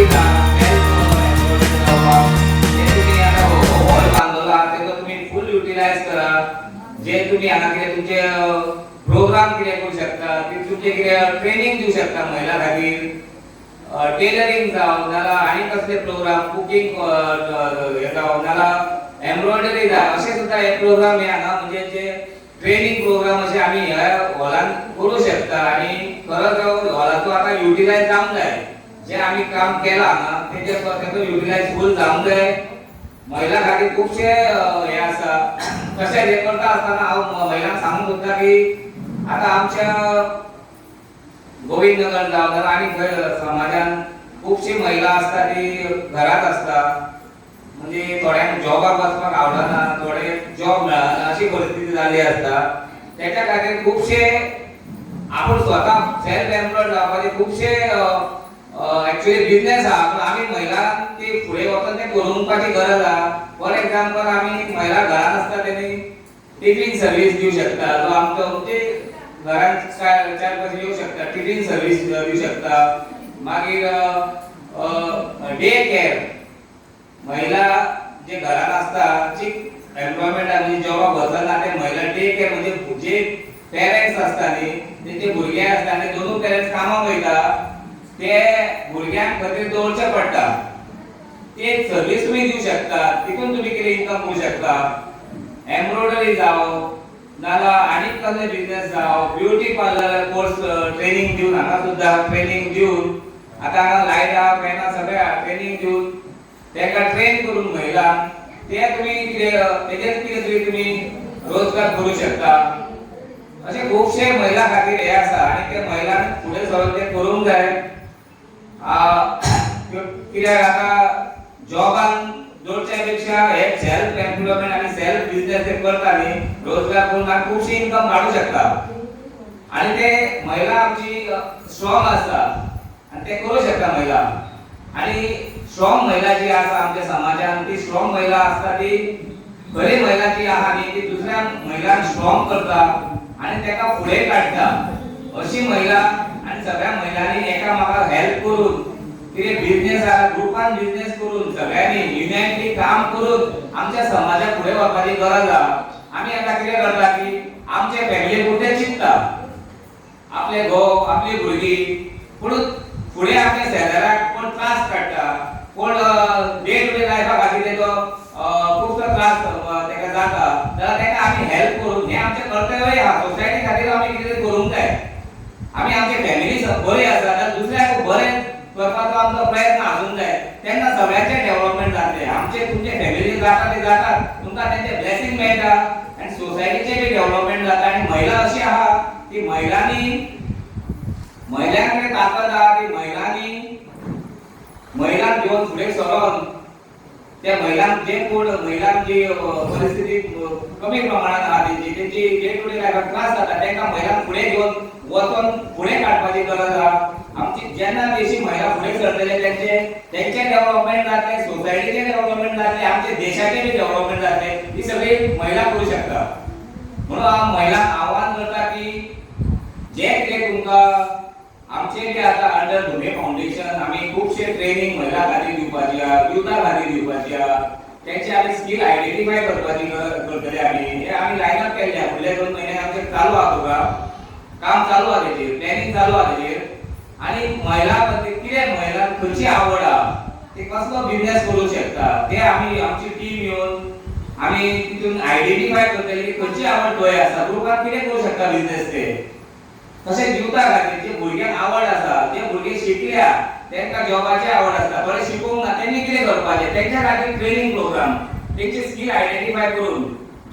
ना तुम्ही आता हॉल बांधला तेव्हा तुम्ही फुल युटिलाइज करा. जे तुम्ही हांगा कितें तुमचे प्रोग्राम कितें करू शकता ते तुमचे कितें ट्रेनिंग दिवं शकता महिला खातीर. टेलरिंग जावं नाल्यार आनी कसले प्रोग्राम कुकिंग हे जावं नाल्यार एम्ब्रॉयडरी जावं अशे सुद्दां हे प्रोग्राम हे हांगा म्हणजे जे ट्रेनिंग प्रोग्राम अशे आमी ह्या हॉलान करू शकता. आनी खरोच हॉलाचो आतां युटिलाइज जावंक जाय. जे आमी काम केलां हांगा तेजो युटिलाइज फूल जावंक जाय. महिला खातीर खुबशे हे आसा. तशें हे करता आसतना हांव महिलांक सांगूंक सोदता की आतां आमच्या गोविंदनगर जावं नाल्यार आनी खंय समाजान खुबशी महिला आसता ती घरात आसता. म्हणजे थोड्यांक जॉबाक वचपाक आवडना, थोडे जॉब मेळना अशी परिस्थिती जाल्ली आसता. तेच्या खातीर खुबशे आपूण स्वता सेल्फ एम्प्लॉयड जावपाचे खुबशे एक्चुअली बिझनेस आहा. पूण आमी महिलांक ती फुडें वचून तें करूंकपाची गरज आहा. फॉर एग्जांपल आमी महिला घरान आसता तेणी टिफिन सर्वीस दिवं शकता. तो आमचो म्हणजे घरान चार पयशे येवं शकता. टिफिन सर्वीस दिवं शकता. मागीर डे केअर महिला जे घरान आसता जी एम्प्लॉयमेंट म्हणजे जॉबाक वचना ते महिला डे केअर म्हणजे जे पेरेंट्स आसता न्ही तेंचे भुरगे आसता आनी दोनूय पेरेंट्स कामाक वयता ते भुरग्यांक खातीर दवरचे पडटा. ती एक सर्वीस तुमी दिवं शकता. तितून तुमी कितें इन्कम करूं शकता. एम्ब्रॉयडरी जावं नाल्यार आनी कसले बिझनेस जावं ब्युटी पार्लर कोर्स ट्रेनिंग दिवन हांगा सुद्दां ट्रेनिंग दिवन आतां हांगा लायट आहा फॅन आहा सगळें आहा ट्रेनिंग दिवन तेका ट्रेन करून महिलांक ते तुमी कितें तेजेर कितें तरी तुमी रोजगार करूं शकता. अशे खूबशे महिला खातीर हे आसा आनी ते महिलांक फुडें सरून ते करूंक जाय. कित्याक आतां जॉबान जोडच्या पेक्षा हे सेल्फ एम्प्लॉयमेंट आनी सेल्फ बिझनेस ते करता न्ही रोजगार करून आमी खुबशी इन्कम काडूं शकता. आनी ते महिला आमची स्ट्रॉंग आसता आनी ते करूं शकता महिला. आनी स्ट्रॉंग महिला जी आसा आमच्या समाजान ती स्ट्रॉंग महिला आसता ती खरी महिला जी आहा न्ही ती दुसऱ्या महिलांक स्ट्रॉंग करता आनी तेका फुडें काडटा. अशी महिला आनी सगळ्या महिलांनी एकामेकाक हेल्प करून कितें बिझनेस आहा ग्रुपान बिझनेस करून सगळ्यांनी युनायटली काम करून आमच्या समाजाक फुडें व्हरपाची गरज आहा. आमी आतां कितें करता की आमचे फॅमिली पुरते चिंतता आपले घोव आपली भुरगीं पूण फुडें आपल्या शेजाऱ्याक कोण त्रास काडटा कोण डे टू डे लायफा खातीर तेजो खूब त्रास तेका जाता जाल्यार तेका आमी हेल्प करून हें आमचें कर्तव्य आहा. सोसायटी खातीर आमी कितें करूंक जाय. आमी आमची फॅमिली बरी आसा जाल्यार दुसऱ्याक बरें करपाचो आमचो प्रयत्न आसूंक जाय. तेन्ना सगळ्यांचें डेव्हलपमेंट जातलें. आमचे तुमचे फॅमिली जाता ते जातात तुमकां तेंचे ब्लेसिंग मेळटा आनी सोसायटीचें बी डेव्हलपमेंट जाता. आनी महिला अशी आहा की महिलांनी महिलांकडे ताकद आहा की महिलांक घेवन फुडें सरोन त्या महिलांक जे कोण महिलांक जी परिस्थिती कमी प्रमाणात आहा तेंची डे टू डे लायफाक त्रास जाता तेंका महिलांक फुडें घेवन वचोन फुडें काडपाची गरज आहा. आमची जेन्ना अशी महिला फुडें सरतले तेंचे डेव्हलपमेंट जातलें सोसायटीचें डेव्हलपमेंट जातलें आमच्या देशाचें बी डेव्हलपमेंट जातलें. ही सगळी महिला करूं शकता. म्हणून हांव महिलांक आव्हान करता की जे कितें तुमकां आमचे बी आतां अंडर धुमे फाउंडेशन आमी खुबशे ट्रेनिंग महिला खातीर दिवपाची आहा युथा खातीर दिवपाची आहा. तेंचे आमी स्कील आयडेंटिफाय करपाची करतले आमी लायन अप केल्ले आहा. फुडले 2 म्हयने आमचे चालू आहा प्रोग्राम काम चालू आहा तेजेर प्लॅनिंग चालू आहा तेजेर. आनी महिला खातीर कितें महिलांक खंयची आवड आहा ते कसलो बिझनेस करूं शकता ते आमी आमची टीम येवन आमी तितून आयडेंटिफाय करतले की खंयची आवड खंय आसा ग्रुपान कितें करूं शकता बिझनेस ते. तशेंच युथा खातीर जे भुरग्यांक आवड आसा जे भुरगे शिकल्या तेंकां जॉबाची आवड आसता थोडे शिकूंक ना तेंनी कितें करपाचें तेंच्या खातीर ट्रेनिंग प्रोग्राम तेंचे स्कील आयडेंटिफाय करून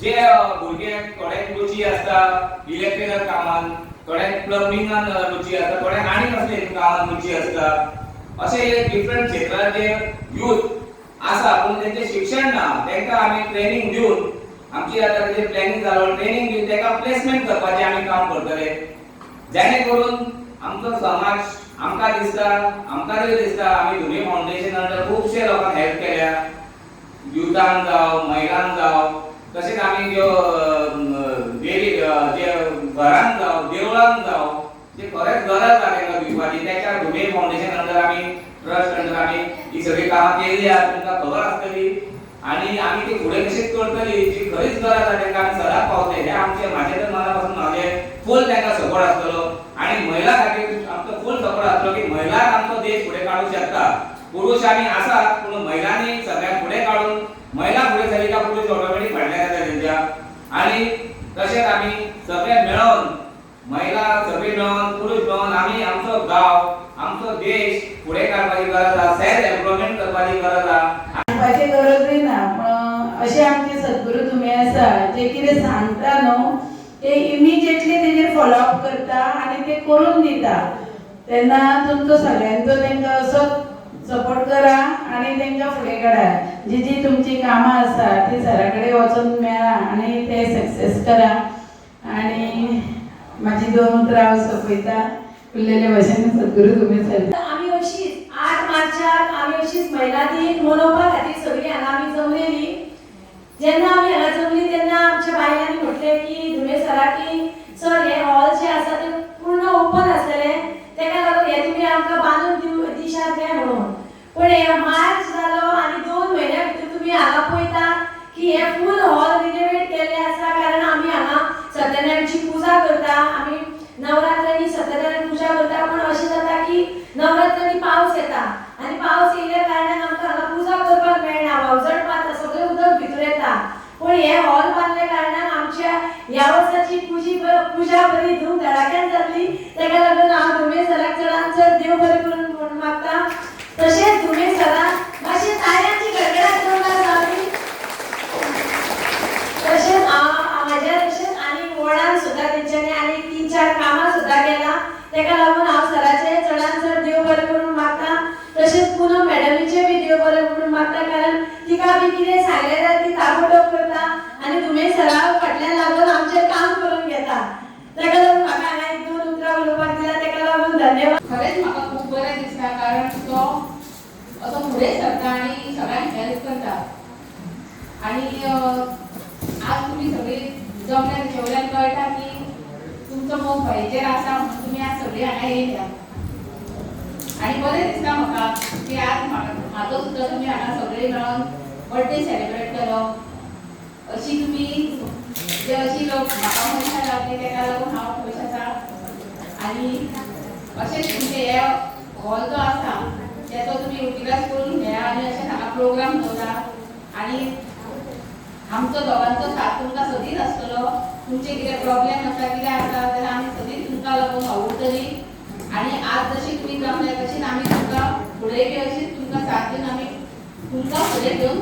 जे भुरगे थोड्यांक रुची आसता इलेक्ट्रिकल कामान थोड्यांक प्लंबिंगान रुची आसता थोड्यांक आनी कसले कामान रुची आसता. अशे डिफरंट क्षेत्राचे यूथ आसा पूण तेंचे शिक्षण ना तेंकां आमी ट्रेनिंग दिवन आमची आतां तेजेर प्लॅनिंग चालू ट्रेनिंग दिवन तेका प्लेसमेंट करपाचें आमी काम करतले. जेणे करून आमचो समाज आमकां दिसता आमकां दिसता आमी धुमे फाउंडेशन अंडर खुबशे लोकांक हेल्प केल्या युथांक जावं महिलांक जावं तशेंच आमी ज्यो डेली जे घरांत जावं देवळांत जावं जे खरेंच गरज आहा तांकां दिवपाची तेच्या धुमे फाउंडेशन अंडर आमी ट्रस्ट अंडर आम्ही ही सगळी कामां केली आहेत तुमकां खबर आसतली आणि आम्ही ती फुडें कशीच करतली जी खरीच गरज आसा तांकां आमी सदांच पावतले हे आमचे म्हाजे तर मनापासून म्हाजे फुल तांकां सपोर्ट आसतलो आणि महिला खातीर आमचो फुल सपोर्ट आसतलो की महिलांक आमचो देश फुडें काडूंक शकता पुरुष आमी आसात पूण महिलांनी सगळ्यांक फुडें काडून महिला फुडें सरली काय पुरुष ऑटोमॅटीक फाटल्यान येता तेंच्या आणि तशेंच आमी सगळे मेळोन महिला सगळे मेळोन पुरुष मेळोन आमी आमचो गांव आमचो देश फुडें काडपाची गरज आसा सेल्फ एम्प्लॉयमेंट करपाची गरज आसा सांगपाची गरजूय ना पण अशे आमचे सद्गुरू तुमी आसा जे कितें सांगता न्हू ते इमिजिएटली तेजेर फॉलोअप करता आनी ते करून दिता तेन्ना तुमचो सगळ्यांचो तांकां असो सपोर्ट करा आनी तांकां फुडें काडा जी जी तुमची कामां आसा ती सरा कडेन वचून मेळा आनी ते सक्सेस करा आनी म्हाजी 2 उतरां हांव सोंपयता उरलेले भाशेन सद्गुरू तुमी सांगता आम्ही अशीच 8 मार्चाक आम्ही अशीच महिला दिन मनोवपा खातीर सगळीं हांगा आमी जमलेली जेन्ना आमी हांगा जमली तेन्ना आमच्या बायलांनी म्हटलें की धुमे सरा की सर हे हॉल जे आसा ते पूर्ण ओपन आसलेले तेका लागून हे तुमी आमकां बांदून दिशात काय म्हणून पण हे मार्च जालो आनी 2 म्हयन्या भितर तुमी हांगा पळयता की हे फूल हॉल रिनोवेट केल्ले आसा कारण आमी हांगा सत्यनारायणची पुजा करता आमी नवरात्रांनी सत्यनारायण पूजा करता पण अशें जाता की नवरात्रांनी पावस येता आनी पावस येयल्या कारणान आमकां हांगा पुजा करपाक मेळना वावजड पाता सगळें उदक भितर येता पण हे हॉल बांदल्या कारणान आमच्या ह्या वर्साची पुजा बरी धूम धडाक्यान जाल्ली तेका लागून हांव धुमे सराक चडांत चड देव बरें करून म्हणून मागता तशेंच धुमे सराक मातशें ताळ्यांची गडगडाट करपाक जावची तशेंच म्हाज्या तशेंच आनी वॉर्डान सुद्दां तेंच्यांनी आनी 3-4 कामां सुद्दां केला तेका लागून हांव सराचे चडांत चड देव बरें करून मागता तशेंच पूनम मॅडमीचे बी देव बरें म्हणून मागता कारण तिका बी कितें सांगलें जाल्यार ती ताबडतोब करता आनी तुमी सरा फाटल्यान लागून आमचें काम करून घेता तेका लागून म्हाका हांगा 1-2 उतरां उलोवपाक दिला तेका लागून धन्यवाद खरेंच म्हाका खूब बरें दिसता कारण तो असो फुडें सरता आनी सगळ्यांक हेल्प करता आनी आज तुमी सगळी जमल्यान जेवल्यान कळटा की तुमचो मोग खंयचेर आसा म्हणून तुमी आज सगळीं हांगा येयल्या आनी बरें दिसता म्हाका की आज म्हाजो सुद्दां तुमी हांगा सगळीं मेळोन बर्थडे सेलिब्रेट केलो अशी तुमी जे अशी लोक म्हाका मनशां लागली तेका लागून हांव खूश आसा आनी अशेंच तुमचे हे हॉल जो आसा तेचो तुमी युटिलायज करून घेया आनी अशेंच हांगा प्रोग्राम दवरा आनी आमचो दोगांचो साथ तुमकां सदींच आसतलो तुमचे कितें प्रॉब्लेम आसा कितें आसा जाल्यार आमी सदींच तुमकां लागून आवडटली आनी आज जशी तुमी जमल्या तशीच आमी तुमकां फुडें बी अशीच तुमकां साथ दिवन आमी तुमकां फुडें घेवन